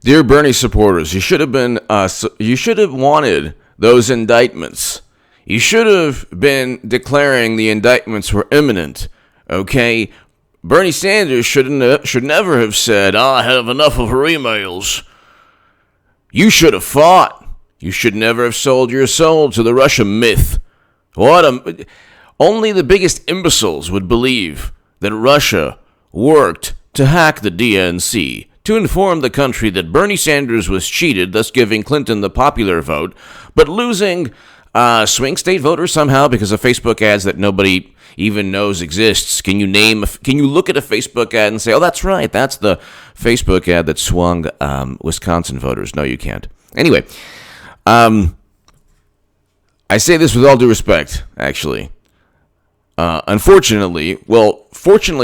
Dear Bernie supporters, you should have wanted those indictments. You should have been declaring the indictments were imminent. Okay, Bernie Sanders should never have said, I have enough of her emails. You should have fought. You should never have sold your soul to the Russia myth. Only the biggest imbeciles would believe that Russia worked to hack the DNC to inform the country that Bernie Sanders was cheated, thus giving Clinton the popular vote, but losing swing state voters somehow because of Facebook ads that nobody even knows exists. Can you look at a Facebook ad and say, oh, that's right, that's the Facebook ad that swung Wisconsin voters? No, you can't. Anyway, I say this with all due respect, actually. Fortunately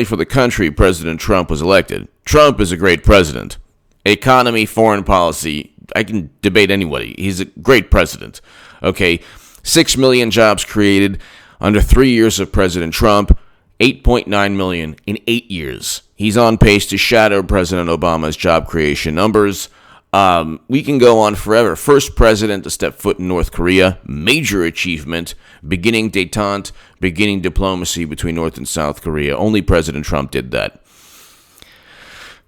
for the country, President Trump was elected. Trump is a great president. Economy, foreign policy, I can debate anybody. He's a great president. Okay, 6 million jobs created under 3 years of President Trump, 8.9 million in 8 years. He's on pace to shadow President Obama's job creation numbers. We can go on forever. First president to step foot in North Korea, major achievement, beginning détente, beginning diplomacy between North and South Korea. Only President Trump did that.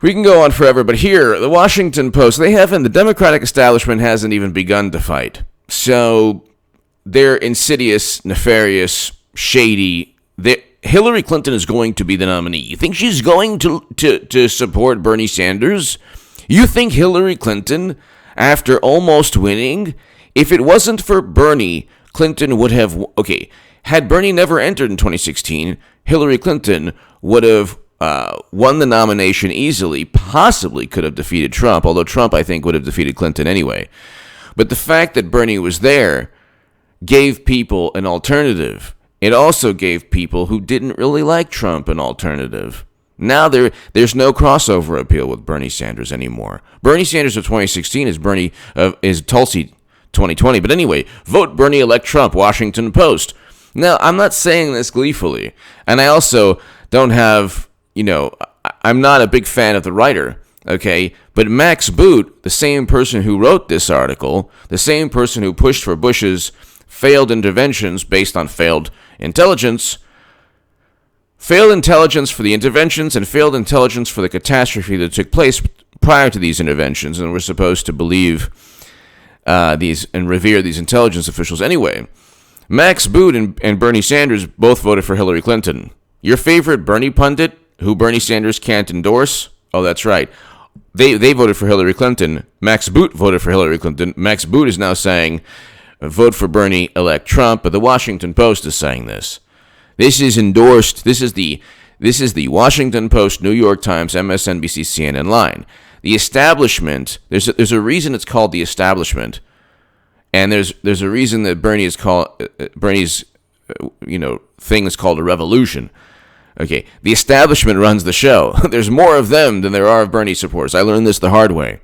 We can go on forever, but here, the Washington Post, the Democratic establishment hasn't even begun to fight. So they're insidious, nefarious, shady. Hillary Clinton is going to be the nominee. You think she's going to support Bernie Sanders? You think Hillary Clinton, after almost winning, if it wasn't for Bernie, Clinton would have, had Bernie never entered in 2016, Hillary Clinton would have won the nomination easily, possibly could have defeated Trump, although Trump, I think, would have defeated Clinton anyway. But the fact that Bernie was there gave people an alternative. It also gave people who didn't really like Trump an alternative. Now there's no crossover appeal with Bernie Sanders anymore. Bernie Sanders of 2016 is Tulsi 2020. But anyway, vote Bernie, elect Trump, Washington Post. Now, I'm not saying this gleefully. And I also don't have, I'm not a big fan of the writer, okay? But Max Boot, the same person who wrote this article, the same person who pushed for Bush's failed interventions based on failed intelligence for the interventions and failed intelligence for the catastrophe that took place prior to these interventions, and we're supposed to believe these and revere these intelligence officials anyway. Max Boot and Bernie Sanders both voted for Hillary Clinton. Your favorite Bernie pundit, who Bernie Sanders can't endorse? Oh, that's right. They voted for Hillary Clinton. Max Boot voted for Hillary Clinton. Max Boot is now saying, vote for Bernie, elect Trump, but the Washington Post is saying this. This is endorsed. This is the Washington Post, New York Times, MSNBC, CNN line. The establishment. There's a reason it's called the establishment, and there's a reason that Bernie's thing is called a revolution. Okay, the establishment runs the show. There's more of them than there are of Bernie supporters. I learned this the hard way.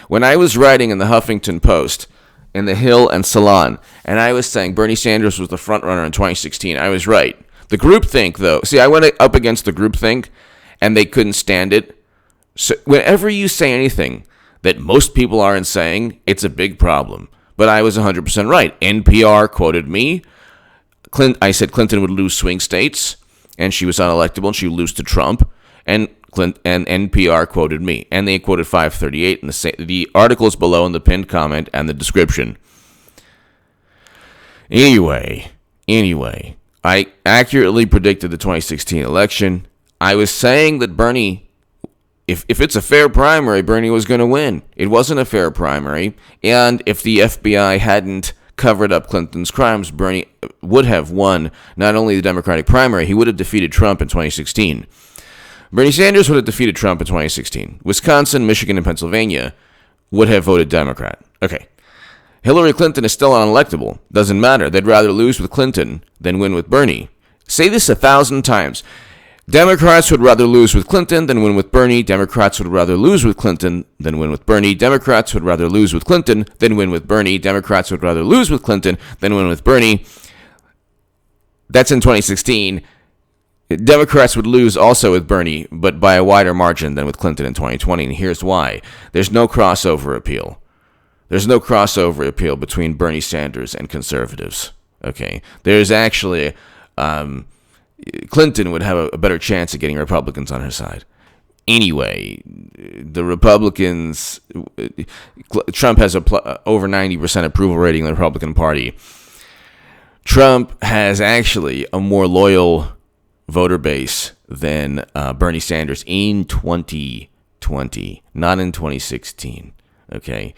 When I was writing in the Huffington Post, in the Hill and Salon, and I was saying Bernie Sanders was the front runner in 2016, I was right. The groupthink, though, I went up against the groupthink, and they couldn't stand it. So whenever you say anything that most people aren't saying, it's a big problem. But I was 100% right. NPR quoted me. I said Clinton would lose swing states, and she was unelectable, and she would lose to Trump. And NPR quoted me, and they quoted 538 in the article is below in the pinned comment and the description. Anyway, I accurately predicted the 2016 election. I was saying that Bernie, if it's a fair primary, Bernie was going to win. It wasn't a fair primary, and if the FBI hadn't covered up Clinton's crimes, Bernie would have won not only the Democratic primary, he would have defeated Trump in 2016. Bernie Sanders would have defeated Trump in 2016. Wisconsin, Michigan, and Pennsylvania would have voted Democrat. Okay. Hillary Clinton is still unelectable. Doesn't matter. They'd rather lose with Clinton than win with Bernie. Say this 1,000 times. Democrats would rather lose with Clinton than win with Bernie. Democrats would rather lose with Clinton than win with Bernie. Democrats would rather lose with Clinton than win with Bernie. Democrats would rather lose with Clinton than win with Bernie. That's in 2016. Democrats would lose also with Bernie, but by a wider margin than with Clinton in 2020, and here's why. There's no crossover appeal. There's no crossover appeal between Bernie Sanders and conservatives. Okay, there's actually Clinton would have a better chance of getting Republicans on her side. Anyway, the Republicans, Trump has over 90% approval rating in the Republican Party. Trump has actually a more loyal voter base than Bernie Sanders in 2020, not in 2016. Okay,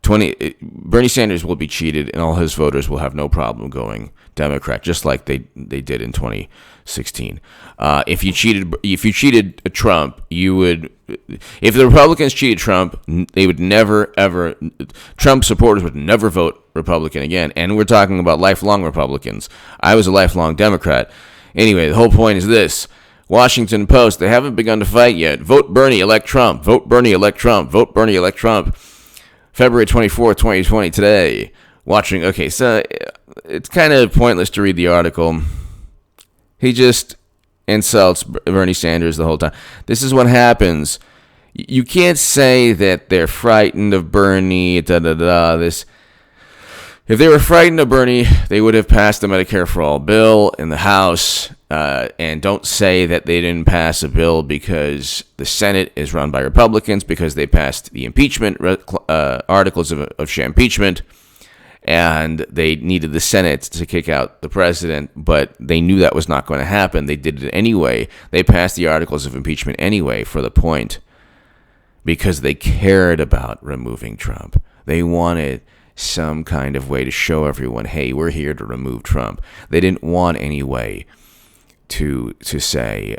Bernie Sanders will be cheated, and all his voters will have no problem going Democrat, just like they did in 2016. If you cheated Trump, you would. If the Republicans cheated Trump, they would never ever. Trump supporters would never vote Republican again, and we're talking about lifelong Republicans. I was a lifelong Democrat. Anyway, the whole point is this. Washington Post, they haven't begun to fight yet. Vote Bernie, elect Trump. Vote Bernie, elect Trump. Vote Bernie, elect Trump. February 24th, 2020, today. Okay, so it's kind of pointless to read the article. He just insults Bernie Sanders the whole time. This is what happens. You can't say that they're frightened of Bernie, If they were frightened of Bernie, they would have passed the Medicare for All bill in the House. And don't say that they didn't pass a bill because the Senate is run by Republicans, because they passed the impeachment articles of impeachment, and they needed the Senate to kick out the president, but they knew that was not going to happen. They did it anyway. They passed the articles of impeachment anyway for the point, because they cared about removing Trump. They wanted some kind of way to show everyone, hey, we're here to remove Trump. They didn't want any way to say,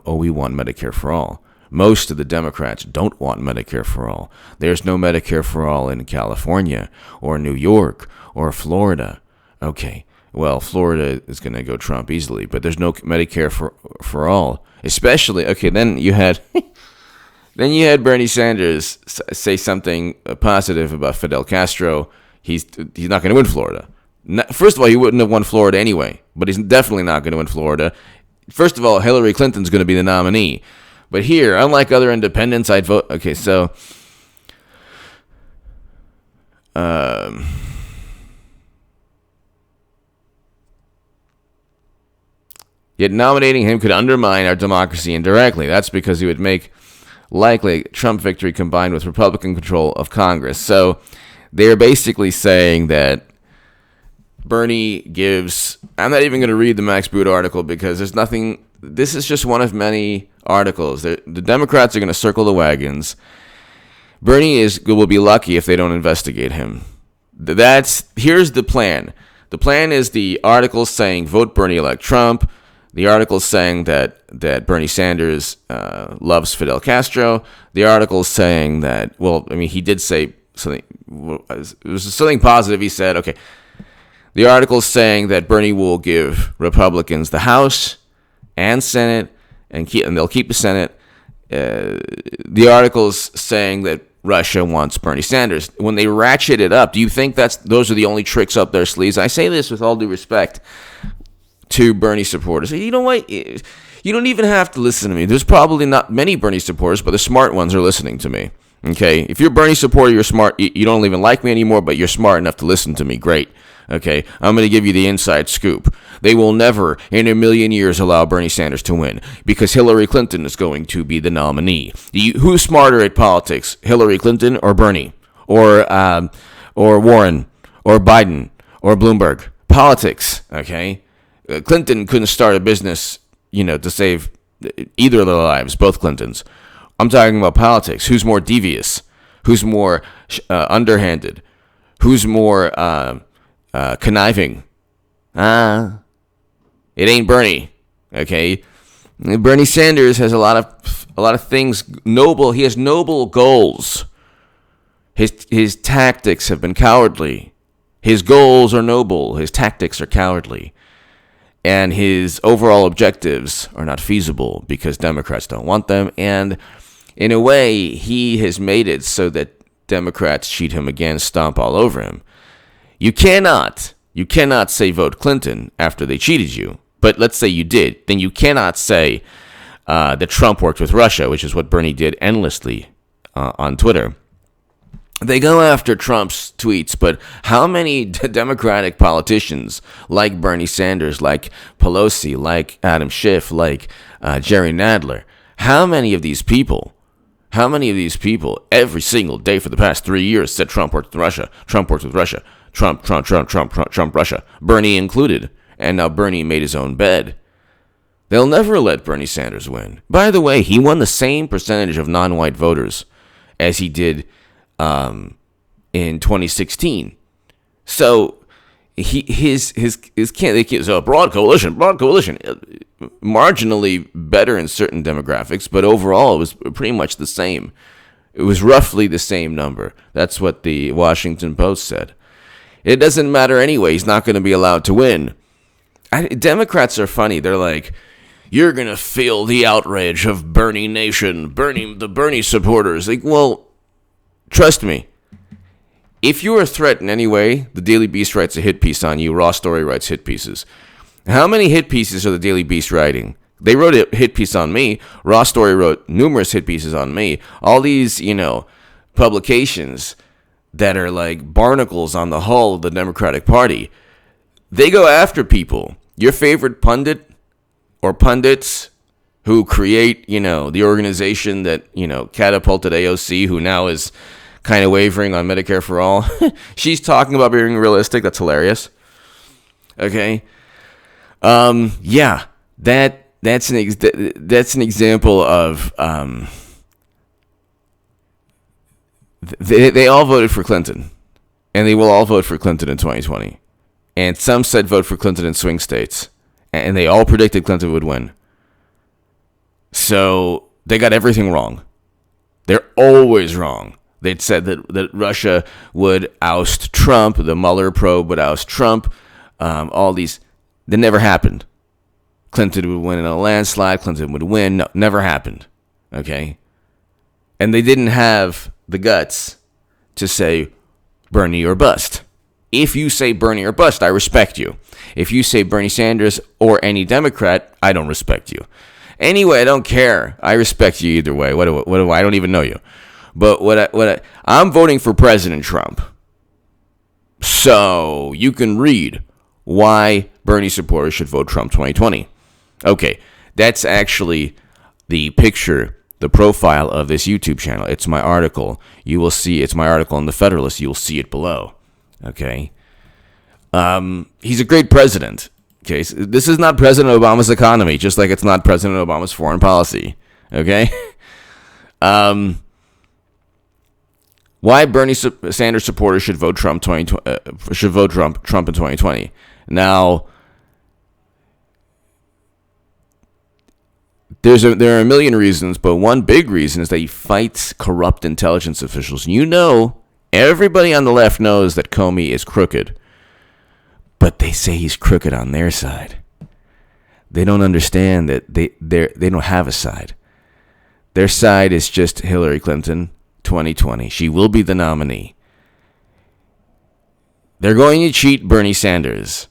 we want Medicare for all. Most of the Democrats don't want Medicare for all. There's no Medicare for all in California or New York or Florida. Okay, well, Florida is going to go Trump easily, but there's no Medicare for all. Especially, okay, then you had Bernie Sanders say something positive about Fidel Castro. He's not going to win Florida. First of all, he wouldn't have won Florida anyway, but he's definitely not going to win Florida. First of all, Hillary Clinton's going to be the nominee. But here, unlike other independents, I'd vote. Okay, so yet nominating him could undermine our democracy indirectly. That's because he would make likely Trump victory combined with Republican control of Congress. So they're basically saying that Bernie gives... I'm not even going to read the Max Boot article because there's nothing... This is just one of many articles. The Democrats are going to circle the wagons. Bernie will be lucky if they don't investigate him. Here's the plan. The plan is the articles saying vote Bernie, elect Trump. The articles saying that Bernie Sanders loves Fidel Castro. The articles saying that, he did say something. It was something positive. He said, okay. The articles saying that Bernie will give Republicans the House and Senate, and they'll keep the Senate. The articles saying that Russia wants Bernie Sanders. When they ratchet it up, do you think those are the only tricks up their sleeves? I say this with all due respect to Bernie supporters. You know what? You don't even have to listen to me. There's probably not many Bernie supporters, but the smart ones are listening to me. Okay? If you're a Bernie supporter, you're smart. You don't even like me anymore, but you're smart enough to listen to me. Great. Okay? I'm going to give you the inside scoop. They will never in a million years allow Bernie Sanders to win because Hillary Clinton is going to be the nominee. Who's smarter at politics, Hillary Clinton or Bernie? Or Warren? Or Biden? Or Bloomberg? Politics, okay? Clinton couldn't start a business, to save either of their lives, both Clintons. I'm talking about politics. Who's more devious? Who's more underhanded? Who's more conniving? It ain't Bernie, okay? Bernie Sanders has a lot of things noble. He has noble goals. His tactics have been cowardly. His goals are noble. His tactics are cowardly. And his overall objectives are not feasible because Democrats don't want them. And in a way, he has made it so that Democrats cheat him again, stomp all over him. You cannot say vote Clinton after they cheated you. but let's say you did, then you cannot say that Trump worked with Russia, which is what Bernie did endlessly on Twitter. They go after Trump's tweets, but how many Democratic politicians like Bernie Sanders, like Pelosi, like Adam Schiff, like Jerry Nadler, how many of these people every single day for the past 3 years said Trump worked with Russia, Trump worked with Russia, Trump, Russia, Bernie included, and now Bernie made his own bed. They'll never let Bernie Sanders win. By the way, he won the same percentage of non-white voters as he did in 2016. So his so broad coalition, marginally better in certain demographics, but overall it was pretty much the same. It was roughly the same number. That's what the Washington Post said. It doesn't matter anyway. He's not going to be allowed to win. Democrats are funny. They're like, you're going to feel the outrage of Bernie Nation, the Bernie supporters. Like, well, trust me. If you are threatened anyway, the Daily Beast writes a hit piece on you. Raw Story writes hit pieces. How many hit pieces are the Daily Beast writing? They wrote a hit piece on me. Raw Story wrote numerous hit pieces on me. All these, publications that are like barnacles on the hull of the Democratic Party, they go after people. Your favorite pundit or pundits who create, the organization that, catapulted AOC, who now is kind of wavering on Medicare for all. She's talking about being realistic. That's hilarious. Okay. Yeah, that's an example of, they all voted for Clinton, and they will all vote for Clinton in 2020. And some said vote for Clinton in swing states, and they all predicted Clinton would win. So they got everything wrong. They're always wrong. They'd said that Russia would oust Trump, the Mueller probe would oust Trump, all these. That never happened. Clinton would win in a landslide. Clinton would win. No, never happened. Okay? And they didn't have the guts to say Bernie or bust. If you say Bernie or bust, I respect you. If you say Bernie Sanders or any Democrat, I don't respect you. Anyway, I don't care. I respect you either way. What do I don't even know you. But I'm voting for President Trump. So you can read why Bernie supporters should vote Trump 2020. Okay, that's actually the picture, the profile of this YouTube channel. It's my article. You will see, it's my article in The Federalist. You will see it below. Okay. He's a great president. Okay, so this is not President Obama's economy, just like it's not President Obama's foreign policy. Okay. Why Bernie Sanders supporters should vote Trump in 2020. Now, there are a million reasons, but one big reason is that he fights corrupt intelligence officials. Everybody on the left knows that Comey is crooked, but they say he's crooked on their side. They don't understand that they don't have a side. Their side is just Hillary Clinton, 2020. She will be the nominee. They're going to cheat Bernie Sanders.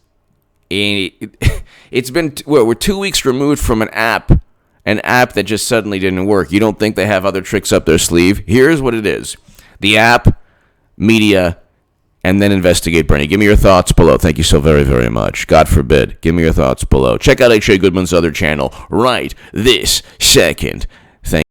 It's been, we're 2 weeks removed from an app that just suddenly didn't work. You don't think they have other tricks up their sleeve? Here's what it is. The app, media, and then investigate Bernie. Give me your thoughts below. Thank you so very, very much. God forbid. Give me your thoughts below. Check out H.A. Goodman's other channel right this second. Thank